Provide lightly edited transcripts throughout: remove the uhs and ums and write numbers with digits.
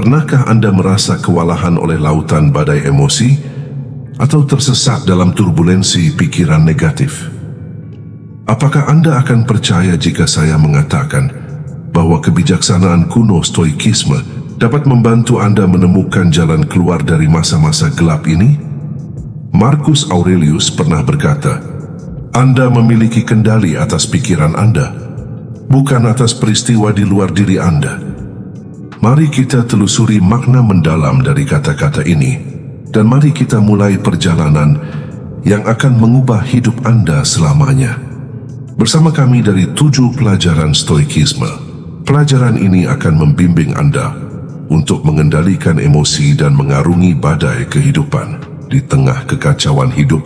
Pernahkah Anda merasa kewalahan oleh lautan badai emosi atau tersesat dalam turbulensi pikiran negatif? Apakah Anda akan percaya jika saya mengatakan bahwa kebijaksanaan kuno stoikisme dapat membantu Anda menemukan jalan keluar dari masa-masa gelap ini? Marcus Aurelius pernah berkata, Anda memiliki kendali atas pikiran Anda, bukan atas peristiwa di luar diri Anda. Mari kita telusuri makna mendalam dari kata-kata ini, dan mari kita mulai perjalanan yang akan mengubah hidup Anda selamanya. Bersama kami dari 7 pelajaran stoikisme, pelajaran ini akan membimbing Anda untuk mengendalikan emosi dan mengarungi badai kehidupan di tengah kekacauan hidup.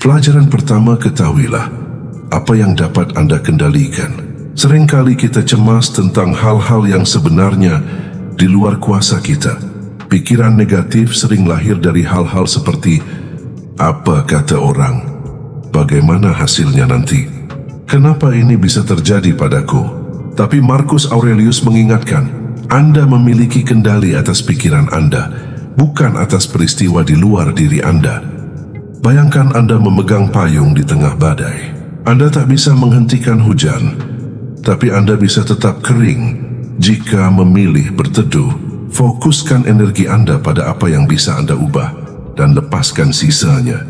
Pelajaran pertama, ketahuilah apa yang dapat Anda kendalikan. Seringkali kita cemas tentang hal-hal yang sebenarnya di luar kuasa kita. Pikiran negatif sering lahir dari hal-hal seperti, apa kata orang? Bagaimana hasilnya nanti? Kenapa ini bisa terjadi padaku? Tapi Marcus Aurelius mengingatkan, Anda memiliki kendali atas pikiran Anda, bukan atas peristiwa di luar diri Anda. Bayangkan Anda memegang payung di tengah badai. Anda tak bisa menghentikan hujan, tapi Anda bisa tetap kering jika memilih berteduh. Fokuskan energi Anda pada apa yang bisa Anda ubah dan lepaskan sisanya.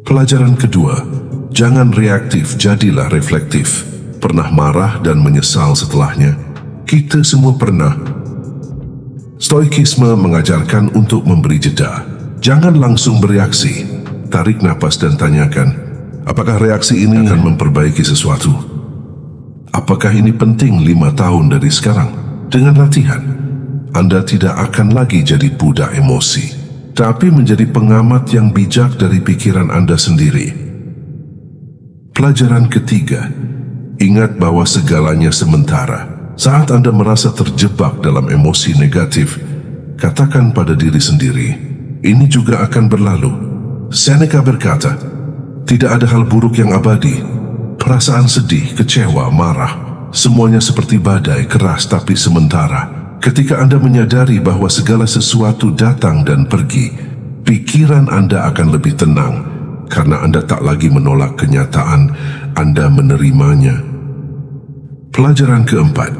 Pelajaran kedua, jangan reaktif, jadilah reflektif. Pernah marah dan menyesal setelahnya? Kita semua pernah. Stoikisme mengajarkan untuk memberi jeda. Jangan langsung bereaksi. Tarik napas dan tanyakan, apakah reaksi ini akan memperbaiki sesuatu? Apakah ini penting 5 tahun dari sekarang? Dengan latihan, Anda tidak akan lagi jadi budak emosi, tapi menjadi pengamat yang bijak dari pikiran Anda sendiri. Pelajaran ketiga, ingat bahwa segalanya sementara. Saat Anda merasa terjebak dalam emosi negatif, katakan pada diri sendiri, ini juga akan berlalu. Seneca berkata, tidak ada hal buruk yang abadi. Perasaan sedih, kecewa, marah, semuanya seperti badai keras tapi sementara. Ketika Anda menyadari bahwa segala sesuatu datang dan pergi, pikiran Anda akan lebih tenang karena Anda tak lagi menolak kenyataan, Anda menerimanya. Pelajaran keempat,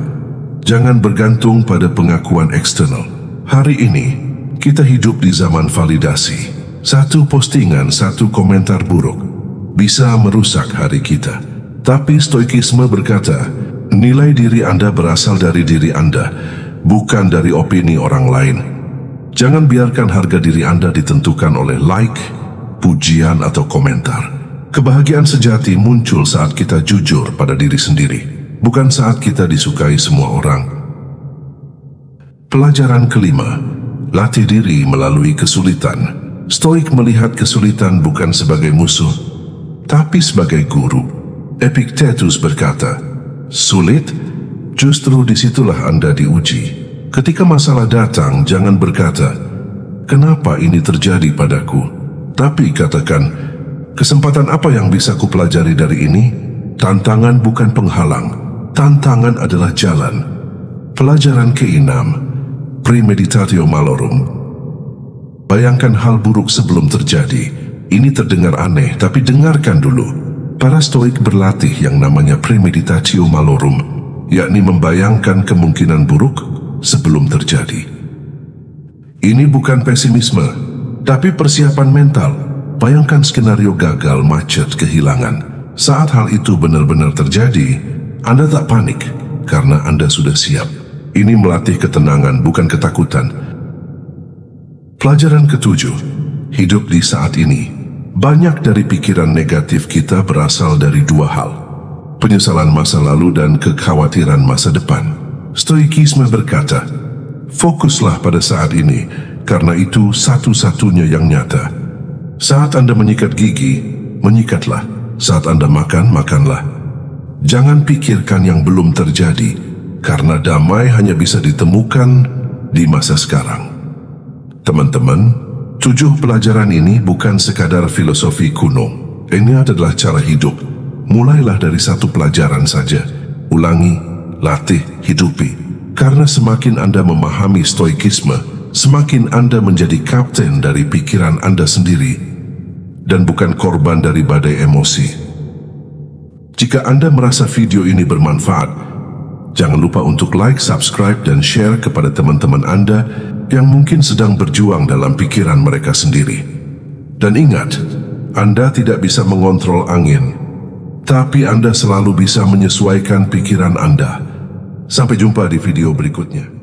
jangan bergantung pada pengakuan eksternal. Hari ini, kita hidup di zaman validasi. Satu postingan, satu komentar buruk bisa merusak hari kita. Tapi stoikisme berkata, nilai diri Anda berasal dari diri Anda, bukan dari opini orang lain. Jangan biarkan harga diri Anda ditentukan oleh like, pujian, atau komentar. Kebahagiaan sejati muncul saat kita jujur pada diri sendiri, bukan saat kita disukai semua orang. Pelajaran kelima, latih diri melalui kesulitan. Stoik melihat kesulitan bukan sebagai musuh, tapi sebagai guru. Epictetus berkata, sulit, justru disitulah Anda diuji. Ketika masalah datang, jangan berkata, kenapa ini terjadi padaku? Tapi katakan, kesempatan apa yang bisa kupelajari dari ini? Tantangan bukan penghalang, tantangan adalah jalan. Pelajaran keenam, premeditatio malorum. Bayangkan hal buruk sebelum terjadi. Ini terdengar aneh, tapi dengarkan dulu. Para stoik berlatih yang namanya premeditatio malorum, yakni membayangkan kemungkinan buruk sebelum terjadi. Ini bukan pesimisme, tapi persiapan mental. Bayangkan skenario gagal, macet, kehilangan. Saat hal itu benar-benar terjadi, Anda tak panik karena Anda sudah siap. Ini melatih ketenangan, bukan ketakutan. Pelajaran ketujuh, hidup di saat ini. Banyak dari pikiran negatif kita berasal dari dua hal, penyesalan masa lalu dan kekhawatiran masa depan. Stoikisme berkata, fokuslah pada saat ini, karena itu satu-satunya yang nyata. Saat Anda menyikat gigi, menyikatlah. Saat Anda makan, makanlah. Jangan pikirkan yang belum terjadi, karena damai hanya bisa ditemukan di masa sekarang. Teman-teman, 7 pelajaran ini bukan sekadar filosofi kuno. Ini adalah cara hidup. Mulailah dari 1 pelajaran saja. Ulangi, latih, hidupi. Karena semakin Anda memahami stoikisme, semakin Anda menjadi kapten dari pikiran Anda sendiri dan bukan korban dari badai emosi. Jika Anda merasa video ini bermanfaat, jangan lupa untuk like, subscribe, dan share kepada teman-teman Anda yang mungkin sedang berjuang dalam pikiran mereka sendiri. Dan ingat, Anda tidak bisa mengontrol angin, tapi Anda selalu bisa menyesuaikan pikiran Anda. Sampai jumpa di video berikutnya.